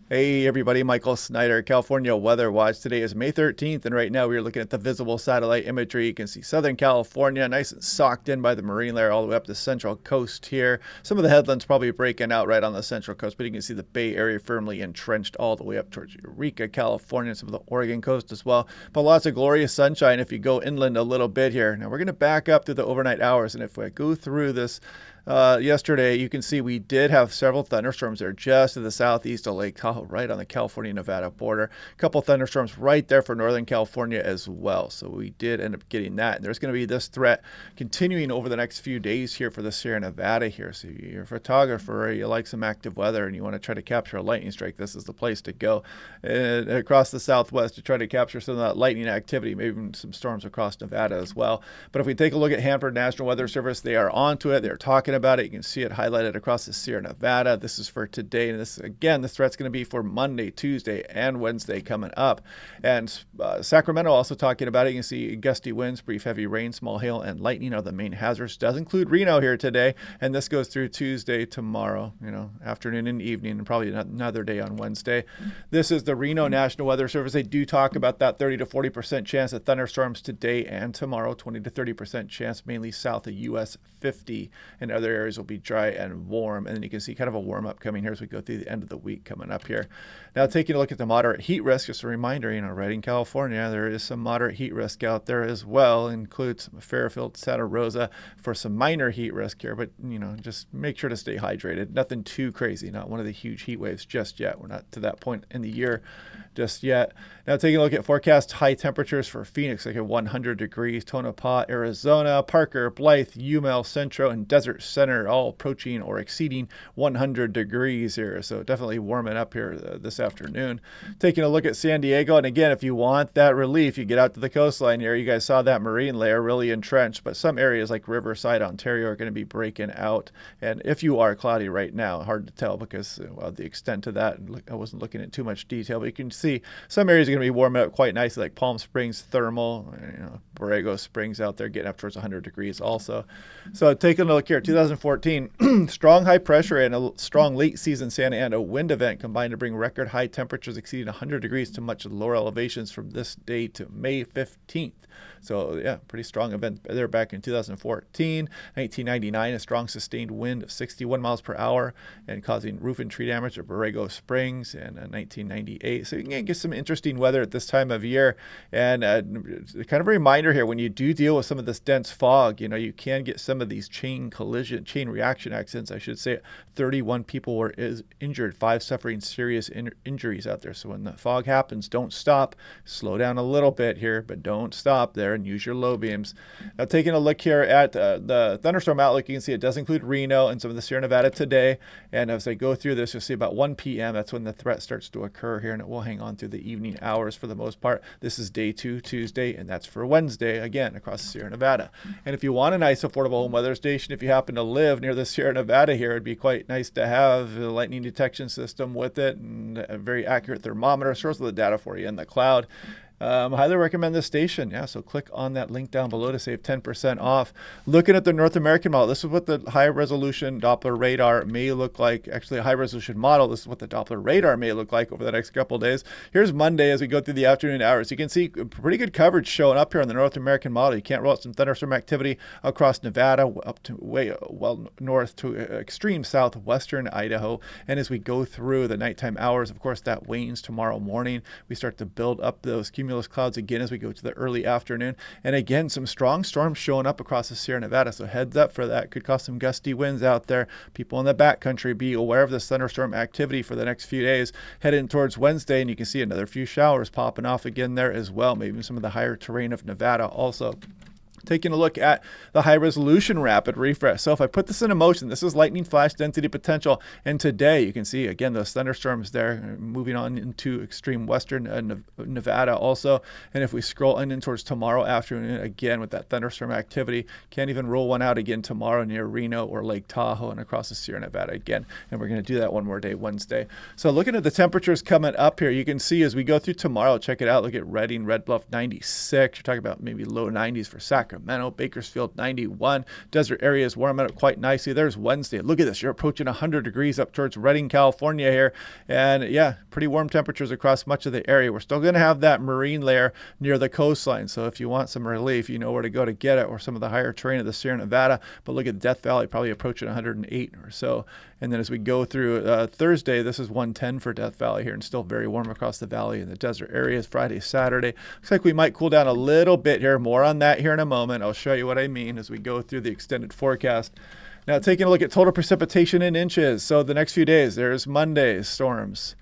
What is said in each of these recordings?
Hey everybody, Michael Snyder, California Weather Watch. Today is May 13th, and right now we are looking at the visible satellite imagery. You can see Southern California nice and socked in by the marine layer all the way up the central coast here. Some of the headlands probably breaking out right on the central coast, but you can see the Bay Area firmly entrenched all the way up towards Eureka, California, and some of the Oregon coast as well. But lots of glorious sunshine if you go inland a little bit here. Now we're going to back up to the overnight hours, and if we go through this yesterday, you can see we did have several thunderstorms there just to the southeast of Lake Tahoe, right on the California-Nevada border. A couple thunderstorms right there for Northern California as well. So we did end up getting that. And there's going to be this threat continuing over the next few days here for the Sierra Nevada here. So if you're a photographer, you like some active weather, and you want to try to capture a lightning strike, this is the place to go. And across the southwest to try to capture some of that lightning activity, maybe even some storms across Nevada as well. But if we take a look at Hanford National Weather Service, they are onto it. They're talking about it. You can see it highlighted across the Sierra Nevada. This is for today, and this threat's going to be for Monday, Tuesday, and Wednesday coming up. And Sacramento also talking about it. You can see gusty winds, brief heavy rain, small hail, and lightning are the main hazards. Does include Reno here today, and this goes through Tuesday, tomorrow, afternoon and evening, and probably another day on Wednesday. This is the Reno National Weather Service. They do talk about that 30 to 40% chance of thunderstorms today and tomorrow, 20 to 30% chance mainly south of US 50, and other areas will be dry and warm. And then you can see kind of a warm up coming here as we go through the end of the week coming up here. Now, taking a look at the moderate heat risk, just a reminder, right in California, there is some moderate heat risk out there as well. It includes Fairfield, Santa Rosa for some minor heat risk here, but just make sure to stay hydrated. Nothing too crazy, not one of the huge heat waves just yet. We're not to that point in the year just yet. Now, taking a look at forecast high temperatures for Phoenix, like at 100 degrees, Tonopah, Arizona, Parker, Blythe, UML, Centro, and Desert Center, all approaching or exceeding 100 degrees here. So definitely warming up here this afternoon. Taking a look at San Diego, and again, if you want that relief, you get out to the coastline here. You guys saw that marine layer really entrenched, but some areas like Riverside, Ontario are going to be breaking out. And if you are cloudy right now, hard to tell because the extent to that, I wasn't looking at too much detail, but you can see some areas are going to be warming up quite nicely, like Palm Springs, Thermal, Borrego Springs out there getting up towards 100 degrees also. So taking a look here, 2014, strong high pressure and a strong late season Santa Ana wind event combined to bring record high temperatures exceeding 100 degrees to much lower elevations from this day to May 15th. So yeah, pretty strong event there back in 2014. 1999, a strong sustained wind of 61 miles per hour and causing roof and tree damage at Borrego Springs. And 1998, so you can get some interesting weather at this time of year. And kind of a reminder here, when you do deal with some of this dense fog, you can get some of these chain reaction accidents, I should say. 31 people were injured, 5 suffering serious injuries out there. So when the fog happens, don't stop, slow down a little bit here, but don't stop there and use your low beams. Now, taking a look here at the thunderstorm outlook, you can see it does include Reno and some of the Sierra Nevada today. And as I go through this, you'll see about 1 p.m. That's when the threat starts to occur here, and it will hang on through the evening hours for the most part. This is day 2, Tuesday, and that's for Wednesday, again, across the Sierra Nevada. And if you want a nice, affordable home weather station, if you happen to live near the Sierra Nevada here, it'd be quite nice to have a lightning detection system with it and a very accurate thermometer. Source of the data for you in the cloud. Highly recommend this station. Yeah, so click on that link down below to save 10% off. Looking at the North American model, this is what the high resolution Doppler radar may look like. Actually, a high resolution model, this is what the Doppler radar may look like over the next couple of days. Here's Monday as we go through the afternoon hours. You can see pretty good coverage showing up here on the North American model. You can't rule out some thunderstorm activity across Nevada, up to way well north to extreme southwestern Idaho. And as we go through the nighttime hours, of course, that wanes tomorrow morning. We start to build up those cumulus clouds again as we go to the early afternoon. And again, some strong storms showing up across the Sierra Nevada. So heads up for that. Could cause some gusty winds out there. People in the backcountry, be aware of this thunderstorm activity for the next few days. Heading towards Wednesday, and you can see another few showers popping off again there as well. Maybe some of the higher terrain of Nevada also. Taking a look at the high resolution rapid refresh. So if I put this into motion, this is lightning flash density potential. And today you can see again those thunderstorms there moving on into extreme western Nevada also. And if we scroll in towards tomorrow afternoon again with that thunderstorm activity, can't even roll one out again tomorrow near Reno or Lake Tahoe and across the Sierra Nevada again. And we're going to do that one more day, Wednesday. So looking at the temperatures coming up here, you can see as we go through tomorrow, check it out. Look at Redding, Red Bluff 96. You're talking about maybe low 90s for Sacramento. Sacramento, Bakersfield 91. Desert areas warming up quite nicely. There's Wednesday. Look at this. You're approaching 100 degrees up towards Redding, California here. And yeah, pretty warm temperatures across much of the area. We're still going to have that marine layer near the coastline. So if you want some relief, you know where to go to get it, or some of the higher terrain of the Sierra Nevada. But look at Death Valley, probably approaching 108 or so. And then as we go through Thursday, this is 110 for Death Valley here, and still very warm across the valley in the desert areas. Friday, Saturday. Looks like we might cool down a little bit here. More on that here in a moment. I'll show you what I mean as we go through the extended forecast. Now, taking a look at total precipitation in inches. So the next few days, there's Monday's storms.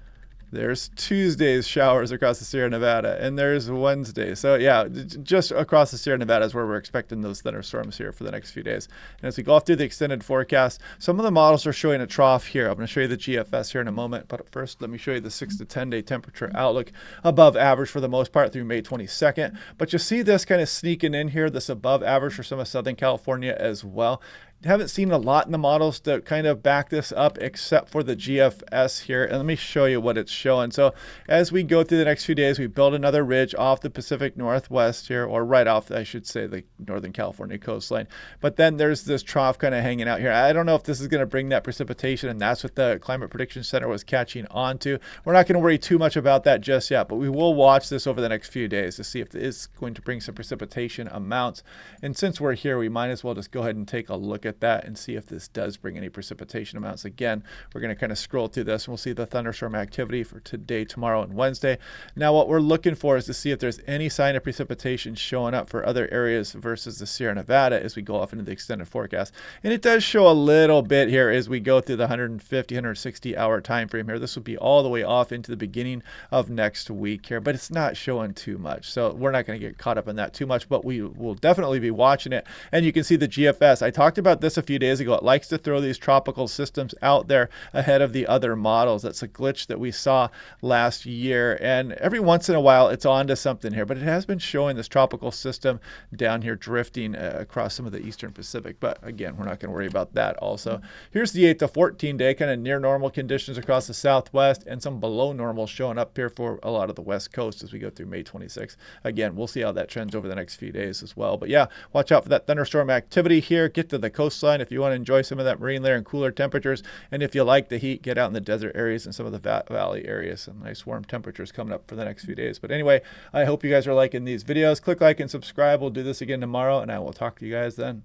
There's Tuesday's showers across the Sierra Nevada, and there's Wednesday. So yeah, just across the Sierra Nevada is where we're expecting those thunderstorms here for the next few days. And as we go through the extended forecast, some of the models are showing a trough here. I'm going to show you the GFS here in a moment, but first let me show you the 6 to 10 day temperature outlook. Above average for the most part through May 22nd, but you see this kind of sneaking in here, this above average for some of Southern California as well. Haven't seen a lot in the models to kind of back this up except for the GFS here. And let me show you what it's showing. So as we go through the next few days, we build another ridge off the Pacific Northwest here, or right off, I should say, the Northern California coastline. But then there's this trough kind of hanging out here. I don't know if this is going to bring that precipitation, and that's what the Climate Prediction Center was catching on to. We're not going to worry too much about that just yet, but we will watch this over the next few days to see if it is going to bring some precipitation amounts. And since we're here, we might as well just go ahead and take a look at that and see if this does bring any precipitation amounts. Again, we're going to kind of scroll through this and we'll see the thunderstorm activity for today, tomorrow, and Wednesday. Now what we're looking for is to see if there's any sign of precipitation showing up for other areas versus the Sierra Nevada as we go off into the extended forecast. And it does show a little bit here as we go through the 150, 160 hour time frame here. This will be all the way off into the beginning of next week here, but it's not showing too much. So we're not going to get caught up in that too much, but we will definitely be watching it. And you can see the GFS. I talked about this a few days ago. It likes to throw these tropical systems out there ahead of the other models. That's a glitch that we saw last year, and every once in a while it's on to something here, but it has been showing this tropical system down here drifting across some of the eastern Pacific. But again, we're not going to worry about that. Also, here's the 8 to 14 day, kind of near normal conditions across the southwest, and some below normal showing up here for a lot of the west coast as we go through May 26th. Again, we'll see how that trends over the next few days as well. But yeah, watch out for that thunderstorm activity here. Get to the coastline if you want to enjoy some of that marine layer and cooler temperatures. And if you like the heat, get out in the desert areas and some of the valley areas. Some nice warm temperatures coming up for the next few days. But anyway, I hope you guys are liking these videos. Click like and subscribe. We'll do this again tomorrow, and I will talk to you guys then.